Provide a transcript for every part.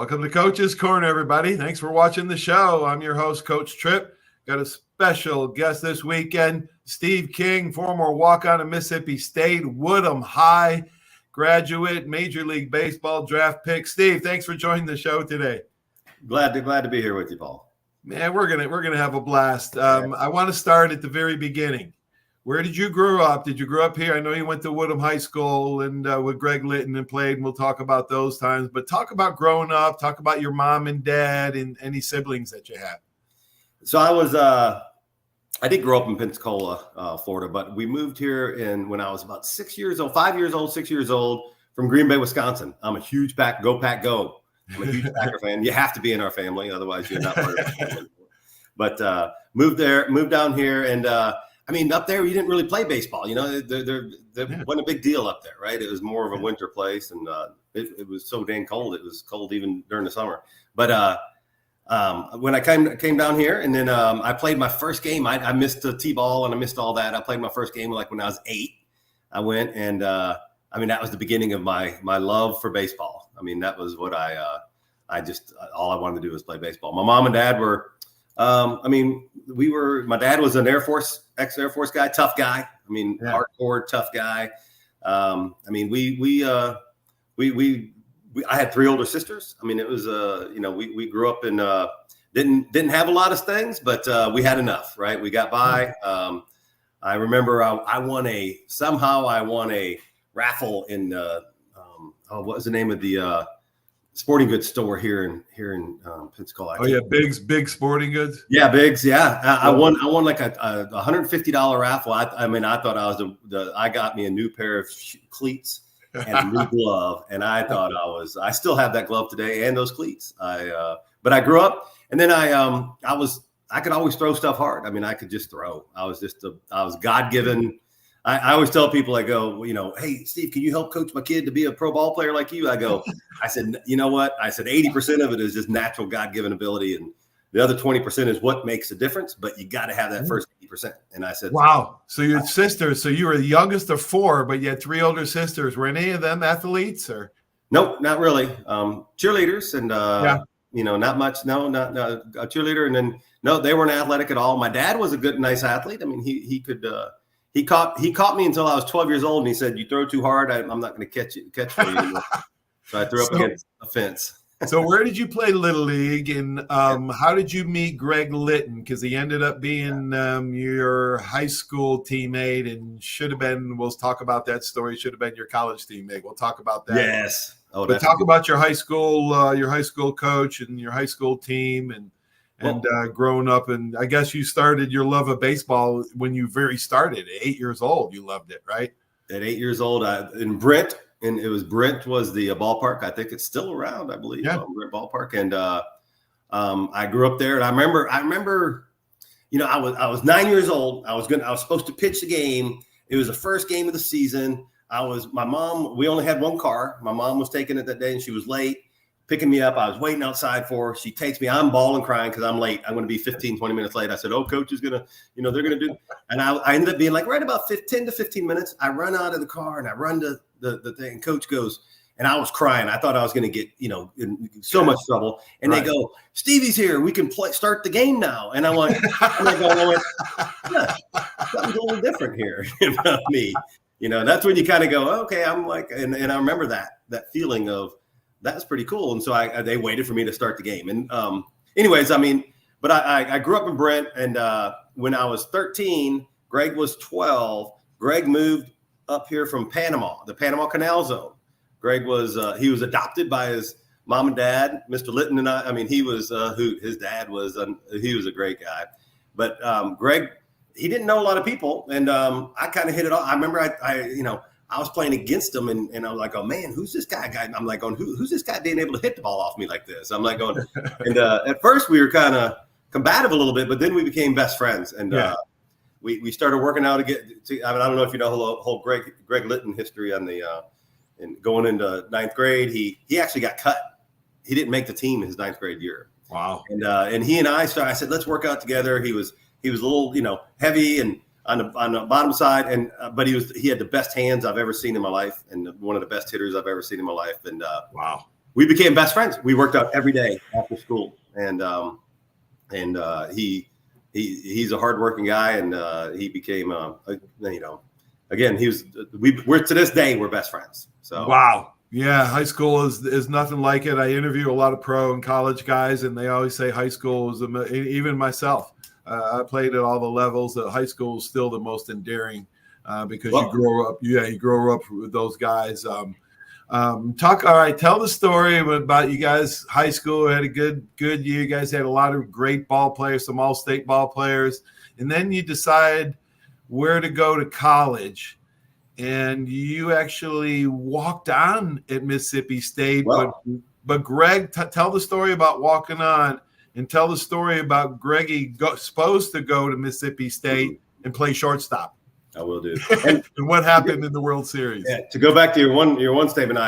Welcome to Coach's Corner, everybody. Thanks for watching the show. I'm your host, Coach Tripp. Got a special guest this weekend, Steve King, former walk-on at Mississippi State, Woodham High graduate, Major League Baseball draft pick. Steve, thanks for joining the show today. Glad to be here with you, Paul. Man, we're gonna have a blast. I want to start at the very beginning. Where did you grow up? Did you grow up here? I know you went to Woodham High School and with Greg Litton and played, and we'll talk about those times. But talk about growing up. Talk about your mom and dad and any siblings that you had. So I did grow up in Pensacola, Florida, but we moved here when I was about 6 years old, 5 years old, 6 years old, from Green Bay, Wisconsin. I'm a huge Pack Go. I'm a huge Packer fan. You have to be in our family, otherwise you're not part of our family. But moved down here, and up there, you didn't really play baseball. You know, there wasn't a big deal up there, right? It was more of a winter place, and it was so dang cold. It was cold even during the summer. But when I came down here, and then I played my first game. I missed the T-ball, and I missed all that. I played my first game like when I was 8. I went, and that was the beginning of my love for baseball. I mean, that was what all I wanted to do was play baseball. My mom and dad were. My dad was an ex-Air Force guy, tough guy. Hardcore, tough guy. I had 3 older sisters. It was, we grew up in, didn't have a lot of things, but we had enough, right? We got by. I remember I won a raffle in, what was the name of the, sporting goods store here in Pensacola. Big Sporting Goods. Yeah, Biggs. Yeah, I won like a $150 raffle. I thought I got me a new pair of cleats and a new glove, and I thought I still have that glove today and those cleats. But I grew up, and then I could always throw stuff hard. I could just throw. I was God-given. I always tell people, I go, hey, Steve, can you help coach my kid to be a pro ball player like you? I said, you know what? I said, 80% of it is just natural God-given ability. And the other 20% is what makes the difference. But you got to have that first 80%. And I said, wow. So your sisters, so you were the youngest of 4, but you had 3 older sisters. Were any of them athletes or? Nope, not really. Cheerleaders and, not much. No, not a cheerleader. And then, no, they weren't athletic at all. My dad was a good, nice athlete. He could, He caught me until I was 12 years old, and he said, "You throw too hard, I'm not going to catch for you anymore." So I threw up against a fence. So where did you play Little League, and how did you meet Greg Litton? Because he ended up being your high school teammate, and should have been. We'll talk about that story. Should have been your college teammate. We'll talk about that. Yes. But talk about your high school coach and your high school team, and growing up. And I guess you started your love of baseball when you very started at 8 years old. You loved it, right? At 8 years old, Brent was the ballpark. I think it's still around, I believe. Yeah. Brent Ballpark. And I grew up there, and I remember, I was 9 years old. I was supposed to pitch the game. It was the first game of the season. My mom, we only had one car. My mom was taking it that day, and she was late. Picking me up. I was waiting outside for her. She takes me. I'm bawling, crying because I'm late. I'm going to be 15, 20 minutes late. I said, coach is going to, they're going to do. And I ended up being like right about 10 to 15 minutes. I run out of the car and I run to the thing. And coach goes, and I was crying. I thought I was going to get, in so much trouble. And They go, Stevie's here. We can start the game now. And I went, yeah, something's a little different here about me. That's when you kind of go, okay, I'm like, and I remember that feeling of, that's pretty cool. And so they waited for me to start the game. And but I grew up in Brent, and when I was 13, Greg was 12. Greg moved up here from Panama, the Panama Canal Zone. Greg was he was adopted by his mom and dad, Mr. Litton, and he was who his dad was. He was a great guy. But Greg, he didn't know a lot of people, and I kind of hit it off. I remember I was playing against him, and I was like, oh, man, who's this guy? I'm like, going, who's this guy being able to hit the ball off me like this? I'm like going, and at first we were kind of combative a little bit, but then we became best friends. And we started working out again. I don't know if you know the whole Greg Litton history on and going into 9th grade. He actually got cut. He didn't make the team in his 9th grade year. Wow. And he and I said, let's work out together. He was a little, heavy and on the bottom side, and but he had the best hands I've ever seen in my life, and one of the best hitters I've ever seen in my life. And wow, we became best friends. We worked out every day after school, and he's a hardworking guy, and he became again, we're to this day we're best friends. So wow. Yeah, high school is nothing like it. I interview a lot of pro and college guys, and they always say high school was even myself. I played at all the levels. High school is still the most endearing because you grow up. Yeah, you grow up with those guys. All right. Tell the story about you guys. High school had a good year. You guys had a lot of great ball players, some all-state ball players, and then you decide where to go to college. And you actually walked on at Mississippi State. Well, but Greg, tell the story about walking on, and tell the story about Greggy supposed to go to Mississippi State and play shortstop. I will do. And what happened in the World Series? Yeah, to go back to your one statement,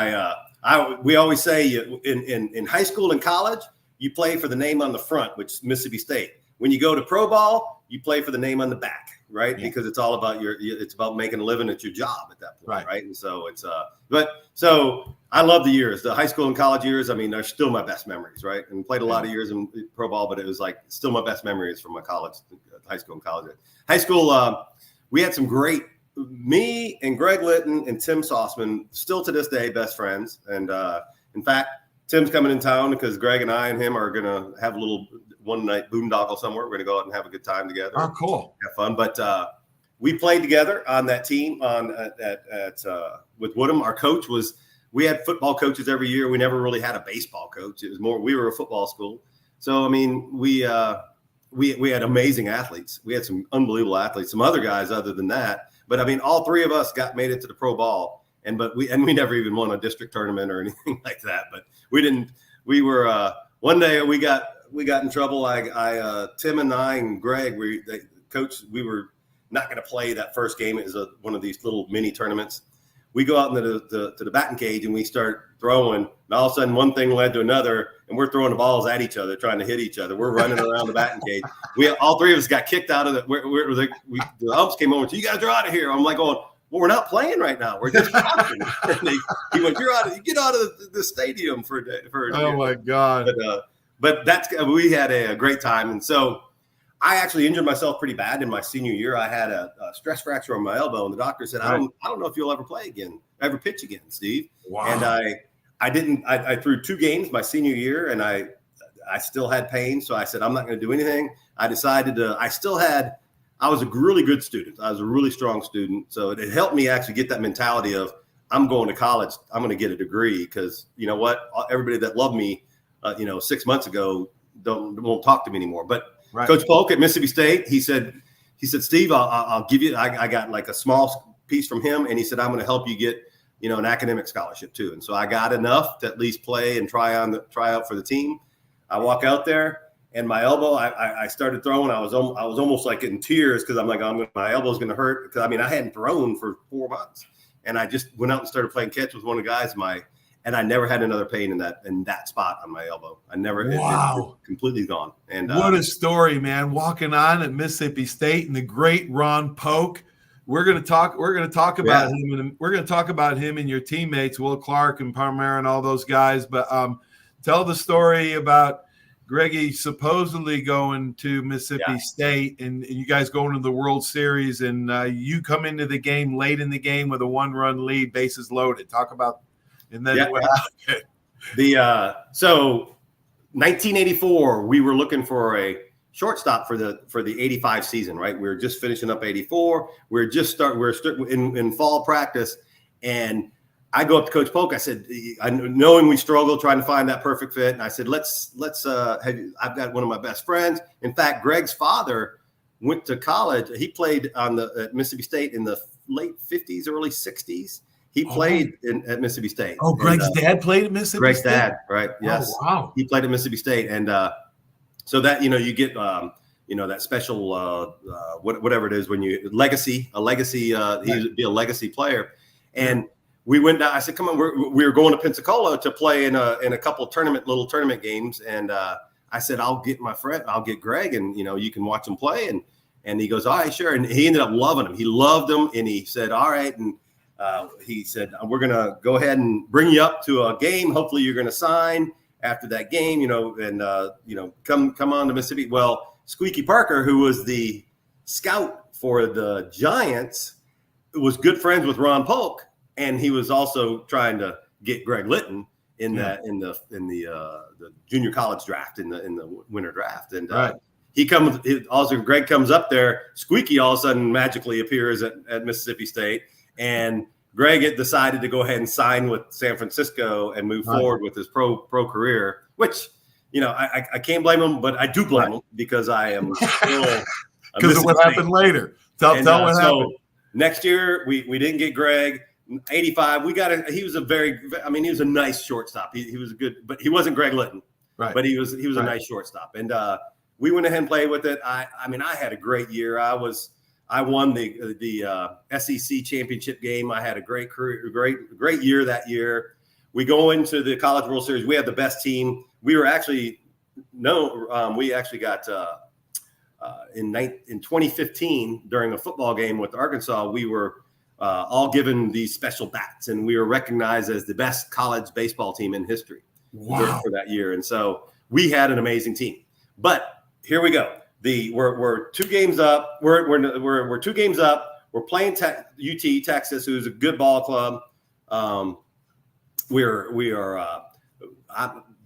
we always say in high school and college, you play for the name on the front, which is Mississippi State. When you go to pro ball, you play for the name on the back, right? Yeah. Because it's all about it's about making a living at your job at that point, right? And so so I love the years, the high school and college years. I mean, they're still my best memories, right? And played a lot of years in pro ball, but it was like still my best memories from my high school and college. High school, we had some great, me and Greg Litton and Tim Sauceman, still to this day, best friends. And in fact, Tim's coming in town because Greg and I and him are going to have a little one night boondoggle somewhere. We're going to go out and have a good time together. Oh, cool. Have fun. But we played together on that team with Woodham. Our coach we had football coaches every year. We never really had a baseball coach. It was more, we were a football school. So, I mean, we had amazing athletes. We had some unbelievable athletes, some other guys other than that. But I mean, all three of us made it to the pro ball, but we never even won a district tournament or anything like that. But we didn't. We were one day we got in trouble. Tim and I and Greg, coach, we were not going to play that first game. It was one of these little mini tournaments. We go out into the batting cage and we start throwing, and all of a sudden one thing led to another, and we're throwing the balls at each other, trying to hit each other. We're running around the batting cage. All three of us got kicked out of the umps came over. So you guys are out of here. I'm like going, well, we're not playing right now. We're just talking. He went, you get out of the stadium for a day. Oh my God. But we had a great time. And so I actually injured myself pretty bad in my senior year. I had a stress fracture on my elbow, and the doctor said, I don't know if you'll ever pitch again, Steve. Wow. And I didn't. I threw 2 games my senior year, and I still had pain. So I said, I'm not going to do anything. I decided I was a really good student. I was a really strong student. So it helped me actually get that mentality of, I'm going to college. I'm going to get a degree, because you know what? Everybody that loved me, 6 months ago won't talk to me anymore. But right. Coach Polk at Mississippi State, he said, Steve, I'll give you. I got like a small piece from him, and he said, I'm going to help you get an academic scholarship too. And so I got enough to at least play and try out for the team. I walk out there, and my elbow, I started throwing. I was almost like in tears, because I'm like, my elbow's going to hurt, because I hadn't thrown for 4 months, and I just went out and started playing catch with one of the guys. And I never had another pain in that spot on my elbow. I never. Wow. It completely gone. And what a story, man! Walking on at Mississippi State, and the great Ron Polk. We're going to talk about him, and we're going to talk about him and your teammates, Will Clark and Palmer and all those guys. But tell the story about Greggy supposedly going to Mississippi State, and you guys going to the World Series, and you come into the game late in the game with a 1-run lead, bases loaded. Talk about. And then so 1984, we were looking for a shortstop for the 85 season, right? We were just finishing up 84. We're in fall practice, and I go up to Coach Polk. I said, knowing we struggled trying to find that perfect fit, and I said, I've got one of my best friends. In fact, Greg's father went to college. He played at Mississippi State in the late 50s, early 60s. He played at Mississippi State. Oh, Greg's dad played at Mississippi State? Greg's dad, right? Yes. Oh, wow. He played at Mississippi State. And so that, you get, that special, whatever it is, when he would be a legacy player. And we went down, I said, come on, we were going to Pensacola to play in a couple of little tournament games. And I said, I'll get Greg, and, you can watch him play. And he goes, all right, sure. And he ended up loving him. He loved him. And he said, all right. And he said, we're going to go ahead and bring you up to a game. Hopefully you're going to sign after that game, and come on to Mississippi. Well, Squeaky Parker, who was the scout for the Giants, was good friends with Ron Polk, and he was also trying to get Greg Litton in the junior college draft in the winter draft. And Greg comes up there. Squeaky all of a sudden magically appears at Mississippi State, and Greg had decided to go ahead and sign with San Francisco and move forward with his pro career, which, I can't blame him, but I do blame him because I am still because of what happened later. Tell what happened. Next year we didn't get Greg. 85. He was a nice shortstop. He was a good, but he wasn't Greg Litton. Right. But he was a nice shortstop. And we went ahead and played with it. I had a great year. I won the SEC championship game. I had a great career, great year that year. We go into the College World Series. We had the best team. We were actually we actually got in 2015 during a football game with Arkansas. We were all given these special bats, and we were recognized as the best college baseball team in history for that year. And so we had an amazing team. But here we go. We're 2 games up. We're 2 games up. We're playing UT Texas, who's a good ball club.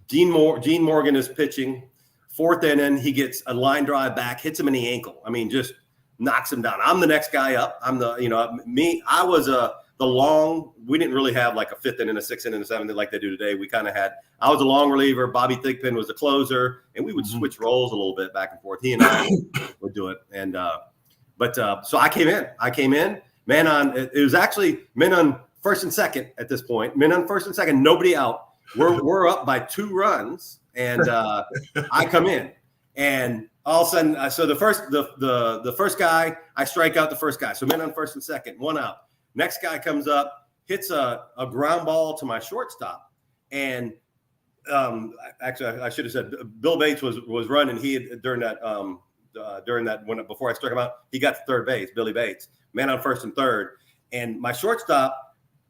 Gene Morgan is pitching. 4th inning, he gets a line drive back, hits him in the ankle. Just knocks him down. I'm the next guy up. I was the long. We didn't really have like a 5th inning, a 6th inning, a 7th inning like they do today. We kind of had. I was a long reliever. Bobby Thigpen was the closer, and we would switch roles a little bit back and forth. He and I would do it. And so I came in. Man on. It was actually men on 1st and 2nd at this point. Men on 1st and 2nd. Nobody out. We're up by 2 runs, and I come in, and all of a sudden, so the first guy, I strike out the first guy. So men on 1st and 2nd, 1 out. Next guy comes up, hits a ground ball to my shortstop, and actually I should have said Bill Bates was running. He had during that when before I struck him out, he got to 3rd base. Billy Bates, man on 1st and 3rd, and my shortstop.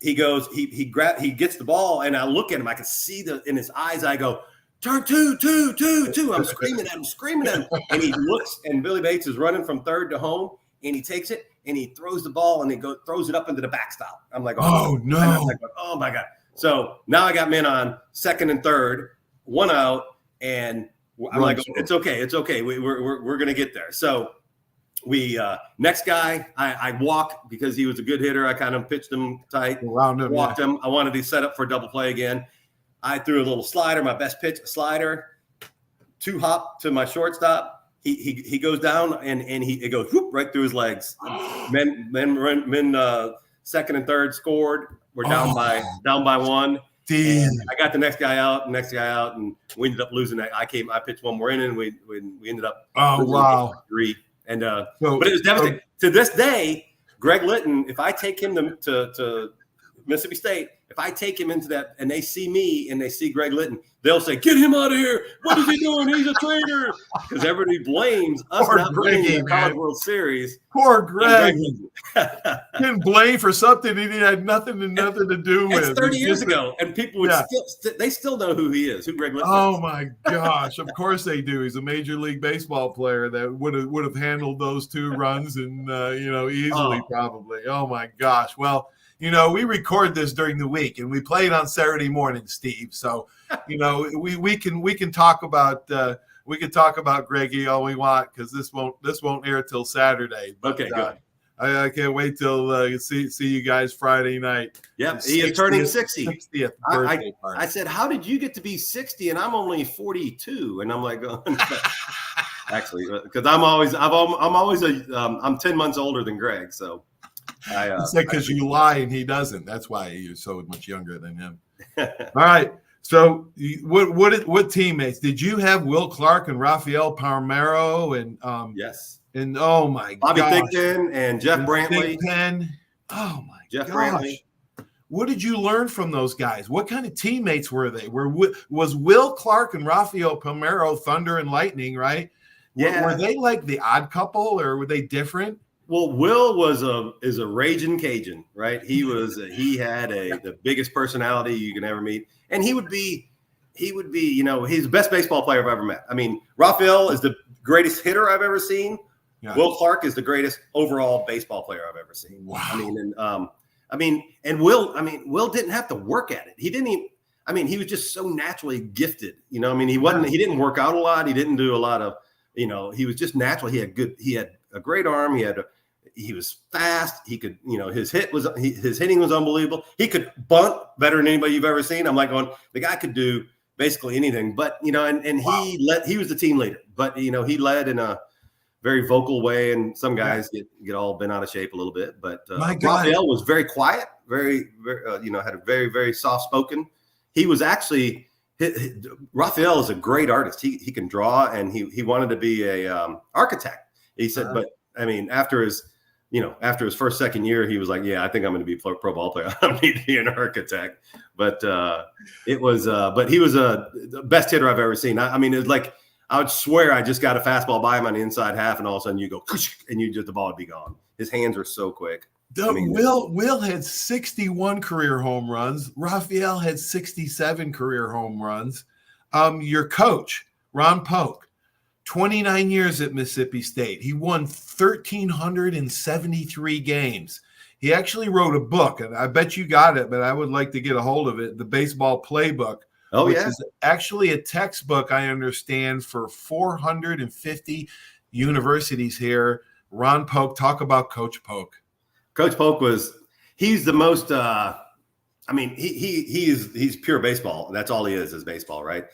He goes, he gets the ball, and I look at him. I can see in his eyes. I go, turn 2, 2, 2, 2. I'm screaming at him. And he looks, and Billy Bates is running from 3rd to home, and he takes it, and he throws the ball, and he throws it up into the backstop. I'm like, oh no. And I'm like, oh my God. So now I got men on 2nd and 3rd, 1 out, and I'm like, it's okay. We're going to get there. So we next guy, I walk because he was a good hitter. I kind of pitched him tight, walked him. I wanted to set up for a double play again. I threw a little slider, my best pitch, a slider, 2 hop to my shortstop. He goes down and it goes whoop right through his legs. Men 2nd and 3rd scored. We're down by 1. And I got the next guy out, and we ended up losing that. I pitched 1 more inning. We ended up losing 3. And but it was devastating. To this day, Greg Litton, if I take him to Mississippi State, if I take him into that and they see me and they see Greg Litton, they'll say, "Get him out of here! What is he doing? He's a traitor!" Because everybody blames us not bringing the College World Series. Poor Greg. Getting blamed for something he had nothing to do with. It's 30 years ago, and people would still know who he is, who Greg Litton is. Oh my gosh! Of course they do. He's a Major League Baseball player that would have handled those 2 runs and easily probably. Oh my gosh! Well. We record this during the week, and we play it on Saturday morning, Steve. So, we can talk about Greggy all we want because this won't air till Saturday. But, okay, good. I can't wait till see you guys Friday night. Yep, he is turning 60. 60th birthday party. I said, "How did you get to be 60?" And I'm only 42, and I'm like, actually, because I'm 10 months older than Greg, so. It's like because you lie and he doesn't. That's why you're so much younger than him. All right. So, what teammates did you have? Will Clark and Rafael Palmeiro and yes, and oh my Bobby Thigpen and Jeff Brantley. Oh my Jeff gosh. Brantley. What did you learn from those guys? What kind of teammates were they? Was Will Clark and Rafael Palmeiro thunder and lightning? Right? Yeah. Were they like the odd couple, or were they different? Well, Will is a raging Cajun, right? He had the biggest personality you can ever meet, and he would be, he's the best baseball player I've ever met. I mean, Raphael is the greatest hitter I've ever seen. Yeah. Will Clark is the greatest overall baseball player I've ever seen. Wow. Will didn't have to work at it. He didn't even. He was just so naturally gifted. He didn't work out a lot. He didn't do a lot of, he was just natural. He had a great arm. He was fast. He could, his hitting was unbelievable. He could bunt better than anybody you've ever seen. I'm like going, the guy could do basically anything, but, and wow. He was the team leader, but, he led in a very vocal way. And some guys get all bent out of shape a little bit, but Raphael was very quiet, very, very had a very, very soft spoken. He was actually, Raphael is a great artist. He can draw, and he wanted to be a architect. He said, but after his first, second year, he was like, yeah, I think I'm going to be a pro ball player. I don't need to be an architect. But but he was the best hitter I've ever seen. It's like, I would swear I just got a fastball by him on the inside half, and all of a sudden you go, and the ball would be gone. His hands are so quick. Will had 61 career home runs. Raphael had 67 career home runs. Your coach, Ron Polk, 29 years at Mississippi State. He won 1,373 games. He actually wrote a book, and I bet you got it, but I would like to get a hold of it, the Baseball Playbook, which is actually a textbook, I understand, for 450 universities here. Ron Polk, talk about Coach Polk. Coach Polk he's the most, he's pure baseball. That's all he is baseball, right?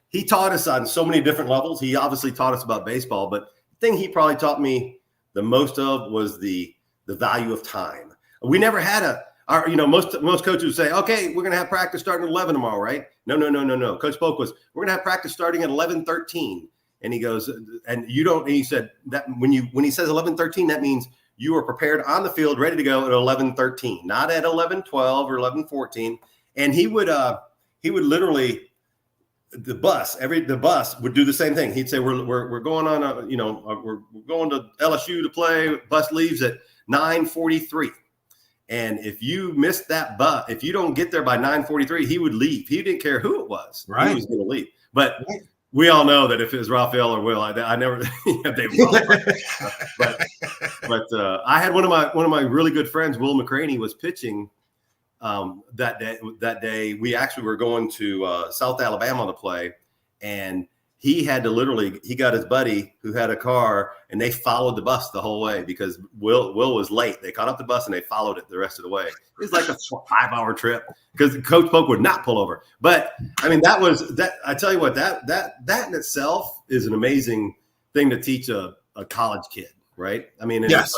He taught us on so many different levels. He obviously taught us about baseball, but the thing he probably taught me the most of was the value of time. We never had most coaches would say, okay, we're going to have practice starting at 11 tomorrow, right? No. Coach Polk we're going to have practice starting at 11:13. And he goes, and he said that when he says 11:13, that means you are prepared on the field, ready to go at 11:13, not at 11:12 or 11:14. And he would literally, the bus would do the same thing. He'd say, we're going on we're going to LSU to play. Bus leaves at 9:43. And if you missed that bus, if you don't get there by 9:43, he would leave. He didn't care who it was. Right. He was going to leave. But we all know that if it was Raphael or Will, I never. They would. But I had one of my really good friends, Will McCraney, was pitching that day. We actually were going to South Alabama to play, and he had to he got his buddy who had a car, and they followed the bus the whole way because Will was late. They caught up the bus and they followed it the rest of the way. It was like a 5-hour trip because Coach Polk would not pull over. But that was that. I tell you what, that in itself is an amazing thing to teach a college kid, right? Yes,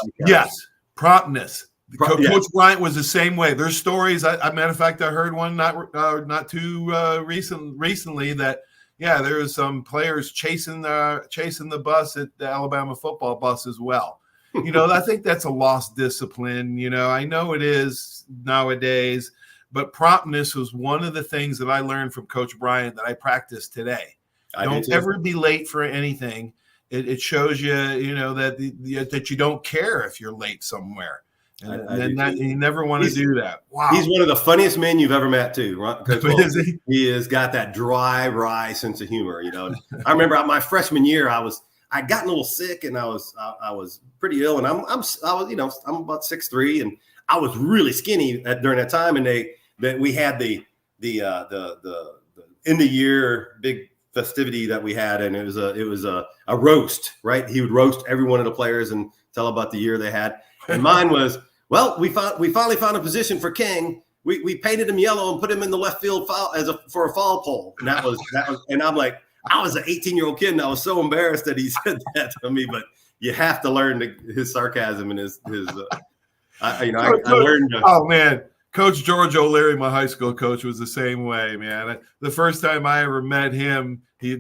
promptness. Coach Bryant was the same way. There's stories. Matter of fact, I heard one not too recently that. Yeah, there was some players chasing the bus at the Alabama football bus as well. I think that's a lost discipline. I know it is nowadays, but promptness was one of the things that I learned from Coach Bryant that I practice today. Don't ever be late for anything. It shows you, that you don't care if you're late somewhere. You never want to do that. Wow. He's one of the funniest men you've ever met, too. Is he? He has got that wry sense of humor. I remember my freshman year, I got a little sick and I was pretty ill, and I'm about 6'3", and I was really skinny during that time. And we had the end of year big festivity that we had, and it was a roast, right? He would roast every one of the players and tell about the year they had. And mine was, well, we finally found a position for King. We painted him yellow and put him in the left field for a foul pole. And that was, and I'm like, I was an 18-year-old kid, and I was so embarrassed that he said that to me. But you have to learn his sarcasm and his. I learned. Oh man, Coach George O'Leary, my high school coach, was the same way, man. The first time I ever met him, he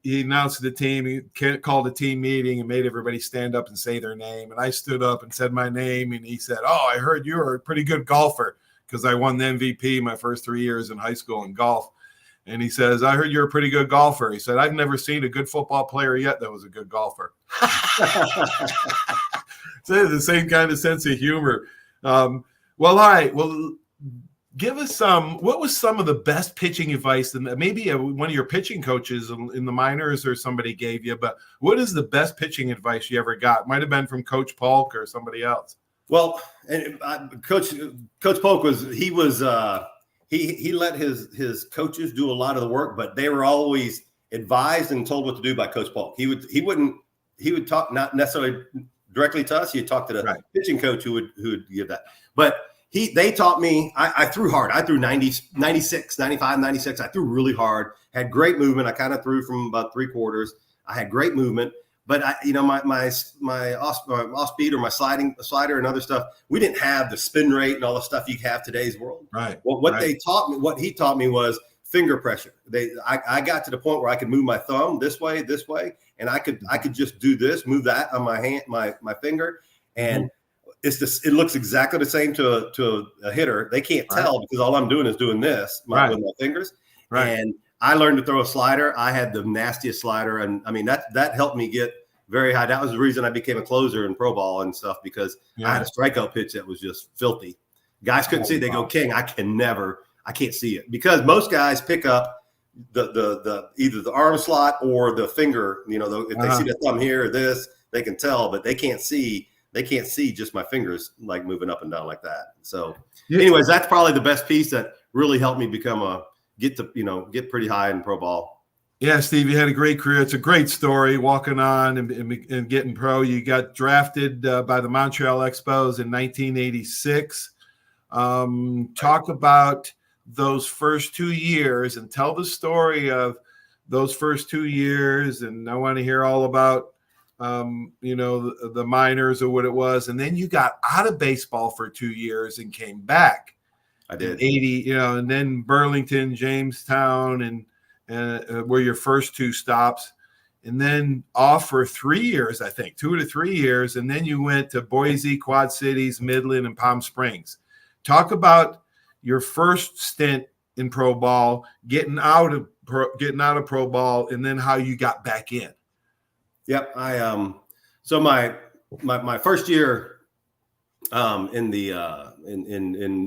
announced the team. He called a team meeting and made everybody stand up and say their name. And I stood up and said my name, and he said, "Oh, I heard you were a pretty good golfer," because I won the MVP my first 3 years in high school in golf. And he says, "I heard you're a pretty good golfer." He said, "I've never seen a good football player yet that was a good golfer." So the same kind of sense of humor. Well, all right. Well, give us what was some of the best pitching advice that maybe one of your pitching coaches in the minors or somebody gave you, but what is the best pitching advice you ever got? Might have been from Coach Polk or somebody else. Well, and Coach Polk he let his coaches do a lot of the work, but they were always advised and told what to do by Coach Polk. He would talk not necessarily directly to us. He'd talk to the pitching coach who would give that. But they taught me, I threw hard. I threw 90, 96, 95, 96. I threw really hard, had great movement. I kind of threw from about 3/4. I had great movement, but my off speed or my slider and other stuff, we didn't have the spin rate and all the stuff you have today's world. Right. Well, what he taught me was finger pressure. I got to the point where I could move my thumb this way, and I could just do this, move that on my hand, my finger, and it looks exactly the same to a hitter. They can't tell because all I'm doing is doing this with my fingers. Right. And I learned to throw a slider. I had the nastiest slider, and I mean that helped me get very high. That was the reason I became a closer in pro ball and stuff, because I had a strikeout pitch that was just filthy. Guys couldn't see it. They go, King, I can't see it, because most guys pick up the either the arm slot or the finger. If they see the thumb here or this, they can tell, but they can't see. They can't see just my fingers like moving up and down like that. So, anyways, that's probably the best piece that really helped me get pretty high in pro ball. Yeah, Steve, you had a great career. It's a great story, walking on and getting pro. You got drafted by the Montreal Expos in 1986. Talk about those first 2 years and tell the story of those first 2 years. And I want to hear all about, the minors or what it was. And then you got out of baseball for 2 years and came back. I did. 80, and then Burlington, Jamestown, and were your first 2 stops. And then off for 3 years, I think, 2 to 3 years. And then you went to Boise, Quad Cities, Midland, and Palm Springs. Talk about your first stint in pro ball, getting out of pro ball, and then how you got back in. Yep. So my first year in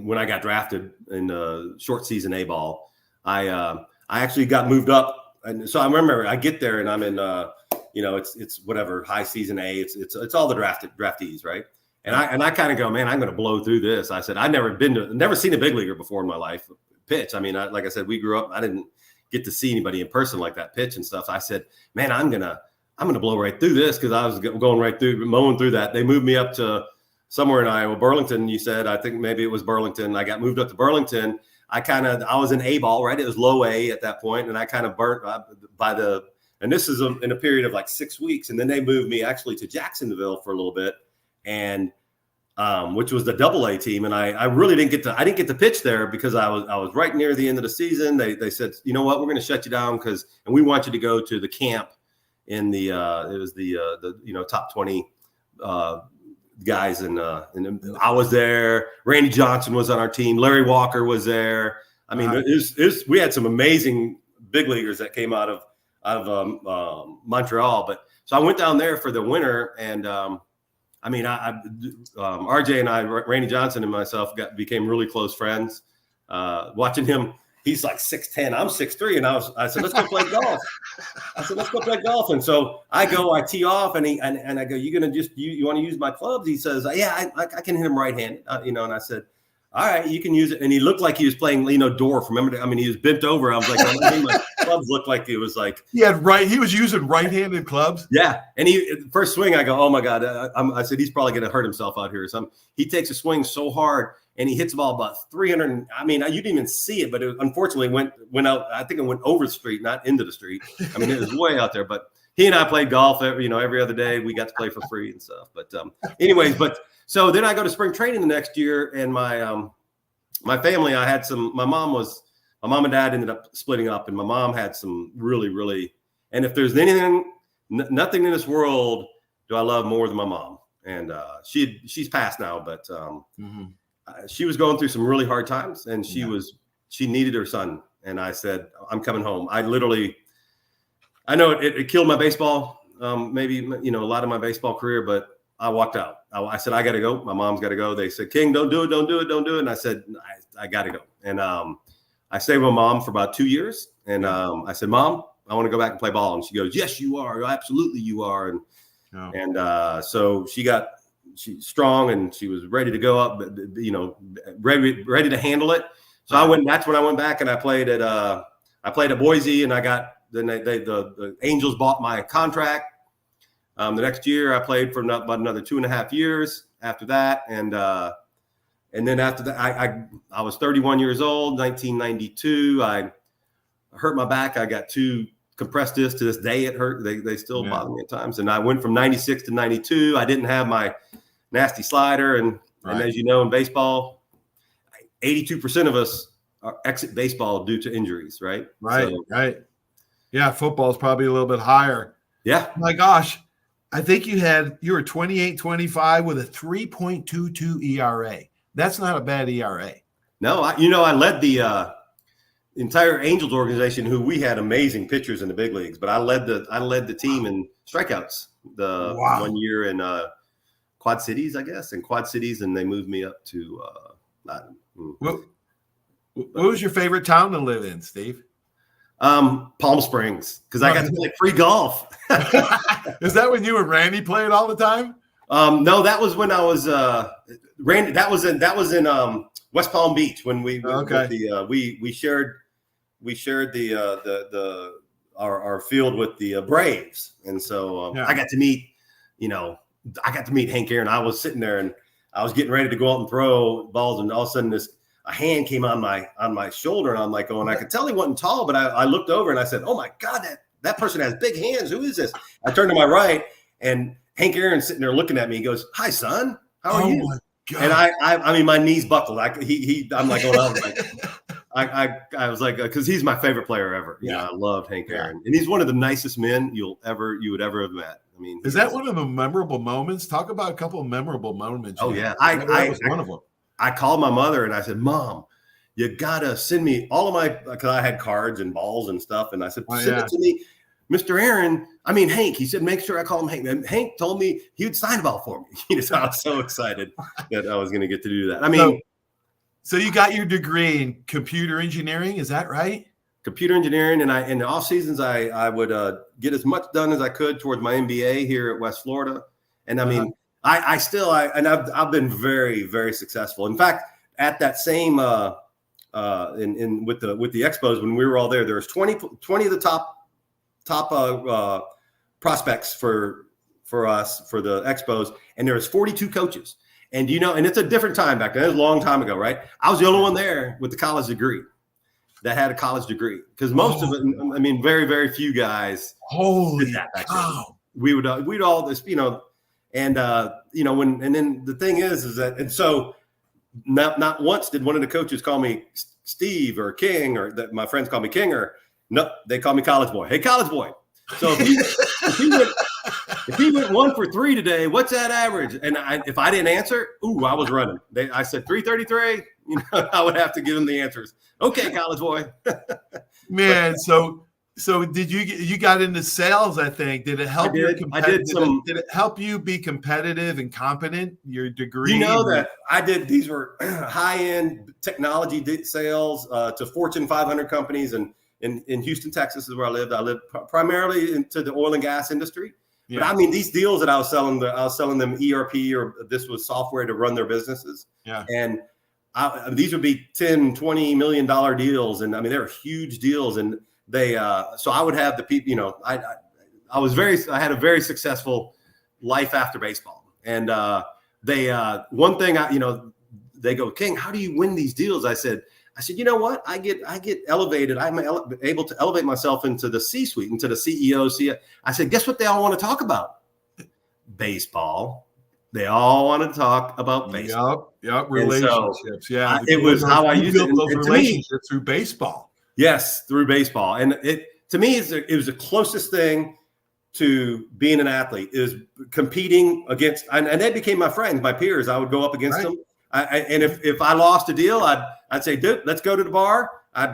when I got drafted in short season A ball, I actually got moved up. And so I remember I get there and I'm in it's whatever high season A, it's all the draftees, right? And I kind of go, man, I'm going to blow through this. I said, I've never seen a big leaguer before in my life pitch. I mean, like I said, we grew up, I didn't get to see anybody in person like that pitch and stuff. So I said, man, I'm going to blow right through this, because I was going right through, mowing through that. They moved me up to somewhere in Iowa, Burlington. You said, I think maybe it was Burlington. I got moved up to Burlington. I was in A ball, right? It was low A at that point, and I kind of burnt and this is in a period of like 6 weeks. And then they moved me actually to Jacksonville for a little bit, and which was the Double A team. And I really didn't get to pitch there, because I was right near the end of the season. They said, you know what, we're going to shut you down and we want you to go to the camp in the top 20 guys, and I was there. Randy Johnson was on our team. Larry Walker was there. I mean, we had some amazing big leaguers that came out of Montreal. But so I went down there for the winter, and RJ and I, Randy Johnson and myself, became really close friends. Watching him. He's like 6'10", I'm 6'3", and I said, let's go play golf. Let's go play golf. And so I tee off, and I go, you want to use my clubs? He says, yeah, I can hit him right-handed, and I said, all right, you can use it. And he looked like he was playing Dorf. Remember, he was bent over. I was like, my clubs looked like it was like he was using right-handed clubs. Yeah, and first swing, I go, oh my God, I said he's probably going to hurt himself out here. So he takes a swing so hard, and he hits the ball about 300. I mean, you didn't even see it, but it unfortunately went out. I think it went over the street, not into the street. I mean, it was way out there. But he and I played golf every other day. We got to play for free and stuff. But anyways, so then I go to spring training the next year, and my family, my mom and dad ended up splitting up, and my mom had some really, really, and if there's nothing in this world do I love more than my mom. And she's passed now, but she was going through some really hard times, and she needed her son. And I said, I'm coming home. I know it killed my baseball, maybe, a lot of my baseball career, but I walked out. I said, I got to go. My mom's got to go. They said, King, don't do it. And I said, I got to go. And I stayed with my mom for about 2 years. And I said, Mom, I want to go back and play ball. And she goes, yes, you are. Absolutely, you are. And so she's strong and she was ready to go up, ready to handle it. So that's when I went back and I played at Boise, and the Angels bought my contract. The next year I played for about another 2.5 years after that. And then after that, I was 31 years old, 1992. I hurt my back. I got 2 compressed discs. To this day it hurt. They still bother me at times. And I went from 96 to 92. I didn't have my nasty slider. And as you know, in baseball, 82% of us exit baseball due to injuries, right? Right. Yeah, football is probably a little bit higher. Yeah. My gosh, I think you were 28-25 with a 3.22 ERA. That's not a bad ERA. No, I led the entire Angels organization, who we had amazing pitchers in the big leagues, but I led the team in strikeouts 1 year in Quad Cities, I guess, and they moved me up to What was your favorite town to live in, Steve? Palm Springs, because I got to play free golf. Is that when you and Randy played all the time? No, that was when I was Randy. That was in West Palm Beach when we shared our field with the Braves, and so I got to meet Hank Aaron. I was sitting there and I was getting ready to go out and throw balls, and all of a sudden a hand came on my shoulder, and I'm like, I could tell he wasn't tall, but I looked over and I said, oh my God, that person has big hands. Who is this? I turned to my right, and Hank Aaron's sitting there looking at me. He goes, hi, son. How are you? God. And I mean, my knees buckled. I'm like, I was like, because he's my favorite player ever. Yeah, I loved Hank Aaron, and he's one of the nicest men you would ever have met. I mean, is that one of the memorable moments? Talk about a couple of memorable moments. Oh yeah, that was one of them. I called my mother and I said, Mom, you gotta send me all of my, because I had cards and balls and stuff, and I said, send it to me, Mr. Aaron. I mean, Hank. He said, make sure I call him Hank. And Hank told me he would sign a ball for me. So I was so excited that I was going to get to do that. I mean, so you got your degree in computer engineering, is that right? Computer engineering, and in the off seasons, I would get as much done as I could towards my MBA here at West Florida. And I mean, I've been very, very successful. In fact, at that same with the Expos, when we were all there was 20 of the top prospects for us for the Expos, and there was 42 coaches. And and it's a different time back then. It was a long time ago, right? I was the only one there with the college degree that had a college degree, because most of it, I mean, very, very few guys did that back then. We'd all this, and then the thing is that, and so not once did one of the coaches call me Steve or King, or that my friends call me King, or no, they call me College Boy. Hey, College Boy. So if he went 1 for 3 today, what's that average? And if I didn't answer, I was running. I said 333. I would have to give them the answers. Okay, College Boy. Man, so did you got into sales? I think did it help? Did it help you be competitive and competent? Your degree? That I did. These were high-end technology sales to Fortune 500 companies, and in Houston, Texas is where I lived. I lived primarily into the oil and gas industry. Yeah. But I mean, these deals that I was selling them ERP, or this was software to run their businesses. Yeah. And these would be $10, $20 million deals. And I mean, they were huge deals. And they, so I would have the people, I had a very successful life after baseball. And one thing they go, King, how do you win these deals? I said, you know what? I get elevated. I'm able to elevate myself into the C-suite, into the CEO. I said, guess what they all want to talk about? Baseball. They all want to talk about baseball. Yep. Relationships. So, it was how I used those relationships through baseball. Yes, through baseball. And to me, it was the closest thing to being an athlete, is competing against, and they became my friends, my peers. I would go up against them. And if I lost a deal, I'd say, dude, let's go to the bar. I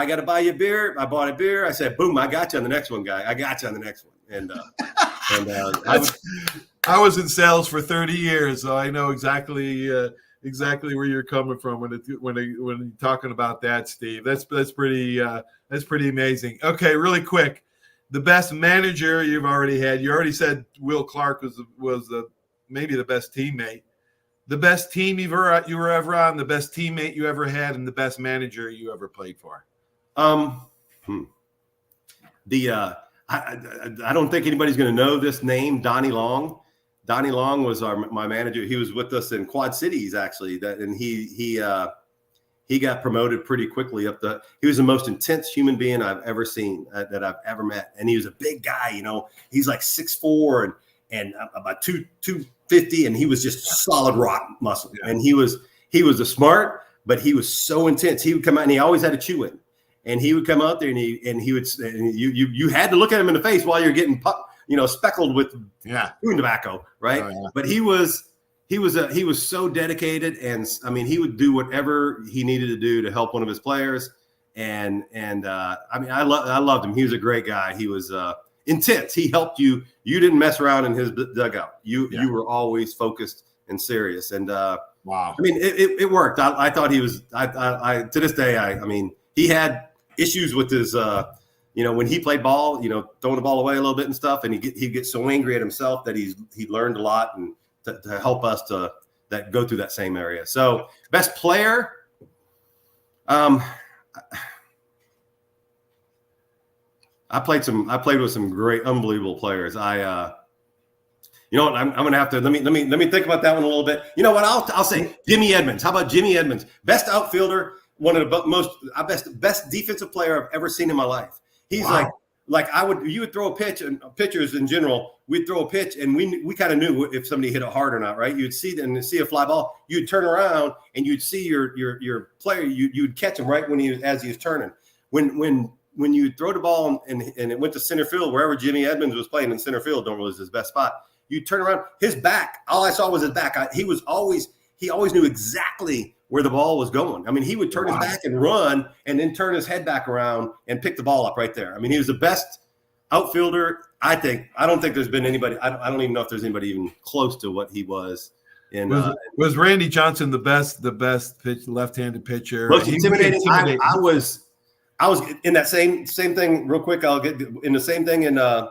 got to buy you a beer. I bought a beer. I said, boom, I got you on the next one, guy. I got you on the next one. And I was in sales for 30 years, so I know exactly where you're coming from when you're talking about that, Steve. That's pretty amazing. Okay, really quick, the best manager you've already had. You already said Will Clark was maybe the best teammate. The best team you were ever on, the best teammate you ever had, and the best manager you ever played for. I don't think anybody's going to know this name, Donnie Long. Donnie Long was my manager. He was with us in Quad Cities, actually. And he got promoted pretty quickly up the. He was the most intense human being I've ever seen, that I've ever met. And he was a big guy, you know. He's like 6'4" and about 250, and he was just solid rock muscle. Yeah. And he was a smart, but he was so intense. He would come out and he always had a chew in. And he would come out there and you had to look at him in the face while you're getting speckled with chewing tobacco, right? Oh, yeah. But he was so dedicated, and I mean he would do whatever he needed to do to help one of his players. I mean I loved him. He was a great guy. He was intense. He helped you. You didn't mess around in his dugout. You were always focused and serious. And wow, I mean it worked. I thought he was. I to this day I mean he had issues with his, when he played ball, throwing the ball away a little bit and stuff, and he'd get so angry at himself that he learned a lot and to help us to go through that same area. So best player, I played with some great, unbelievable players. I'm going to have to let me think about that one a little bit. You know what? I'll say Jimmy Edmonds. How about Jimmy Edmonds? Best outfielder. One of the best defensive player I've ever seen in my life. He's you would throw a pitch, and pitchers in general, we'd throw a pitch and we kind of knew if somebody hit it hard or not, right? You'd see a fly ball, you'd turn around and you'd see your player, you'd catch him right as he was turning. When you throw the ball and it went to center field, wherever Jimmy Edmonds was playing in center field, normally was his best spot. You turn around, his back, all I saw was his back. He always knew exactly where the ball was going. I mean, he would turn his back and run and then turn his head back around and pick the ball up right there. I mean, he was the best outfielder, I think. I don't think there's been anybody. I don't even know if there's anybody even close to what he was. Was Randy Johnson the best left-handed pitcher? Most intimidating. I was in that same thing real quick. I'll get in the same thing in down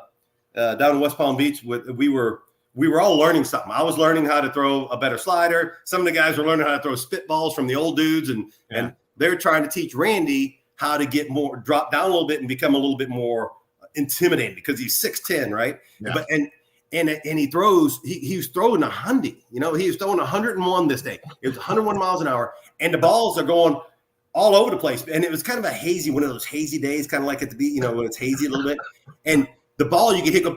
in West Palm Beach. We were all learning something. I was learning how to throw a better slider. Some of the guys were learning how to throw spitballs from the old dudes, and they're trying to teach Randy how to drop down a little bit and become a little bit more intimidating because he's 6'10", right? Yeah. But and he throws. He was throwing 100. He was throwing 101 this day. It was 101 miles an hour, and the balls are going all over the place. And it was kind of one of those hazy days, kind of like at the beach, when it's hazy a little bit, and the ball, you could hit go,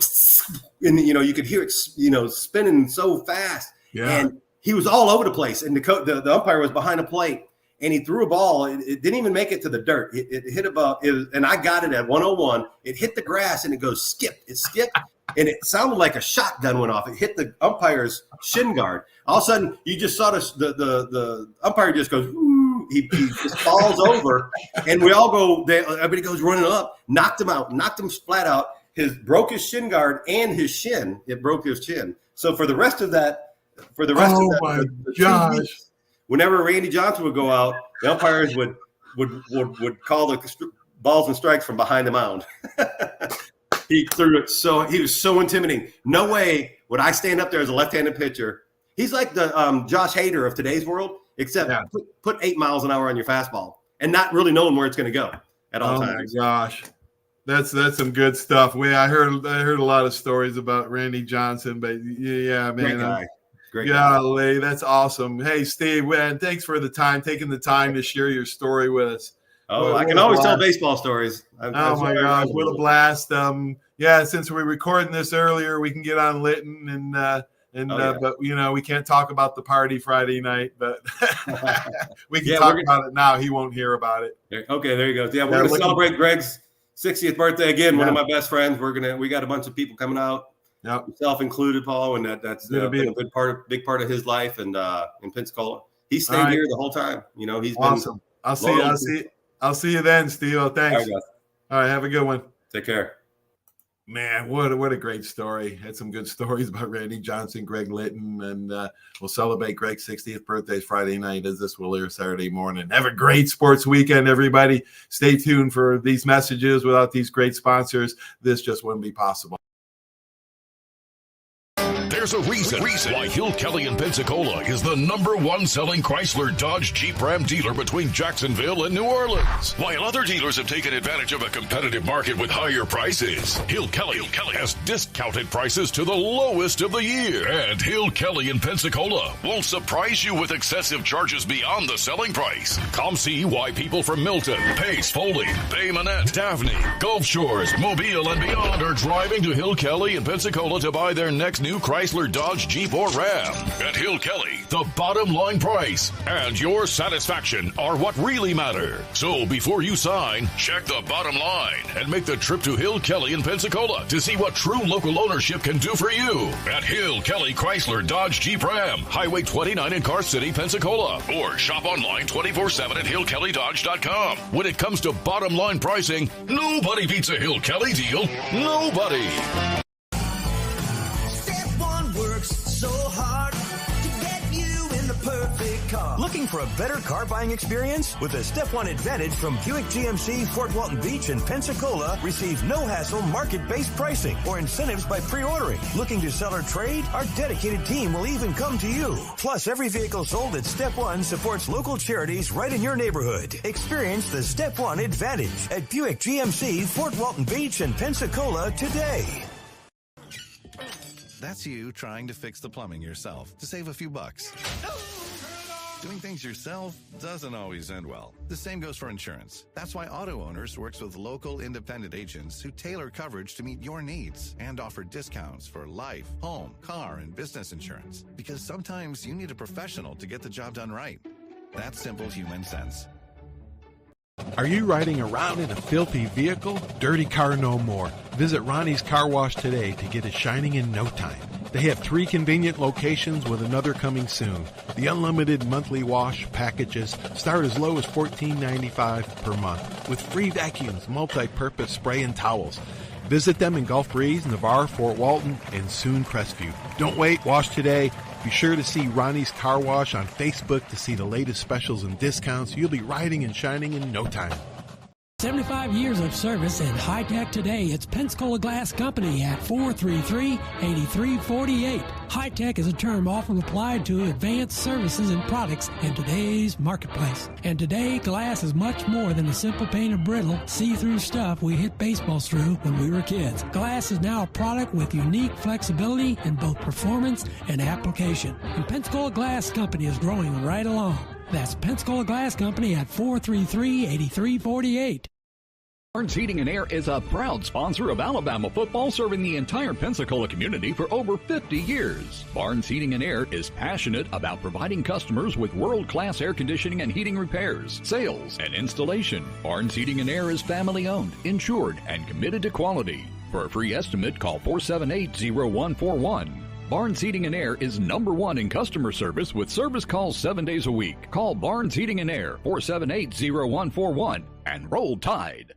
and you could hear it, spinning so fast. Yeah. And he was all over the place. And the umpire was behind the plate, and he threw a ball. It didn't even make it to the dirt. It hit above, and I got it at 101. It hit the grass, and it goes skipped. It skipped, and it sounded like a shotgun went off. It hit the umpire's shin guard. All of a sudden, you just saw the umpire just goes, ooh, he just falls over, and we all go. Everybody goes running up, knocked him out, knocked him flat out. Broke his shin guard and his shin. It broke his chin. So for the rest of that, my gosh! Weeks, whenever Randy Johnson would go out, the umpires would call the balls and strikes from behind the mound. He threw it he was so intimidating. No way would I stand up there as a left-handed pitcher. He's like the Josh Hader of today's world, except put 8 miles an hour on your fastball and not really knowing where it's going to go at all times. Oh my gosh. That's some good stuff. I heard a lot of stories about Randy Johnson, but yeah, man, great guy. That's awesome. Hey, Steve, man, thanks for taking the time to share your story with us. Oh, I can always tell baseball stories. Oh my gosh, what a blast! Since we're recording this earlier, we can get on Litton but we can't talk about the party Friday night, but we can talk about it now. He won't hear about it. Okay, there you go. Yeah, we're going to celebrate Greg's 60th birthday again. One of my best friends. We got a bunch of people coming out, yourself included, Paul, and that's been a big part of his life. And in Pensacola, he stayed here the whole time. He's awesome. I'll see you then, Steve. Thanks. All right, have a good one. Take care. Man, what a great story. Had some good stories about Randy Johnson, Greg Litton, and we'll celebrate Greg's 60th birthday Friday night, as this will air Saturday morning. Have a great sports weekend, everybody. Stay tuned for these messages. Without these great sponsors, this just wouldn't be possible. There's a reason why Hill Kelly in Pensacola is the #1 selling Chrysler Dodge Jeep Ram dealer between Jacksonville and New Orleans. While other dealers have taken advantage of a competitive market with higher prices, Hill Kelly has discounted prices to the lowest of the year. And Hill Kelly in Pensacola won't surprise you with excessive charges beyond the selling price. Come see why people from Milton, Pace, Foley, Bay Minette, Daphne, Gulf Shores, Mobile, and beyond are driving to Hill Kelly in Pensacola to buy their next new Chrysler, Dodge, Jeep, or Ram. At Hill Kelly, the bottom line price and your satisfaction are what really matter. So before you sign, check the bottom line and make the trip to Hill Kelly in Pensacola to see what true local ownership can do for you. At Hill Kelly Chrysler, Dodge, Jeep, Ram, Highway 29 in Car City, Pensacola. Or shop online 24/7 at hillkellydodge.com. When it comes to bottom line pricing, nobody beats a Hill Kelly deal. Nobody. So hard to get you in the perfect car. Looking for a better car buying experience? With the Step 1 Advantage from Buick GMC, Fort Walton Beach, and Pensacola, receive no-hassle market-based pricing or incentives by pre-ordering. Looking to sell or trade? Our dedicated team will even come to you. Plus, every vehicle sold at Step 1 supports local charities right in your neighborhood. Experience the Step 1 Advantage at Buick GMC, Fort Walton Beach, and Pensacola today. That's you trying to fix the plumbing yourself to save a few bucks. Doing things yourself doesn't always end well. The same goes for insurance. That's why Auto Owners works with local independent agents who tailor coverage to meet your needs and offer discounts for life, home, car, and business insurance. Because sometimes you need a professional to get the job done right. That's simple human sense. Are you riding around in a filthy vehicle? Dirty car no more. Visit Ronnie's Car Wash today to get it shining in no time. They have 3 convenient locations with another coming soon. The unlimited monthly wash packages start as low as $14.95 per month with free vacuums, multi-purpose spray, and towels. Visit them in Gulf Breeze, Navarre, Fort Walton, and soon Crestview. Don't wait, wash today. Be sure to see Ronnie's Car Wash on Facebook to see the latest specials and discounts. You'll be riding and shining in no time. 75 years of service and high-tech today. It's Pensacola Glass Company at 433-8348. High-tech is a term often applied to advanced services and products in today's marketplace. And today, glass is much more than the simple painted brittle, see-through stuff we hit baseballs through when we were kids. Glass is now a product with unique flexibility in both performance and application. And Pensacola Glass Company is growing right along. That's Pensacola Glass Company at 433-8348. Barnes Heating and Air is a proud sponsor of Alabama football, serving the entire Pensacola community for over 50 years. Barnes Heating and Air is passionate about providing customers with world-class air conditioning and heating repairs, sales, and installation. Barnes Heating and Air is family-owned, insured, and committed to quality. For a free estimate, call 478-0141. Barnes Heating and Air is #1 in customer service with service calls 7 days a week. Call Barnes Heating and Air 478-0141 and roll Tide.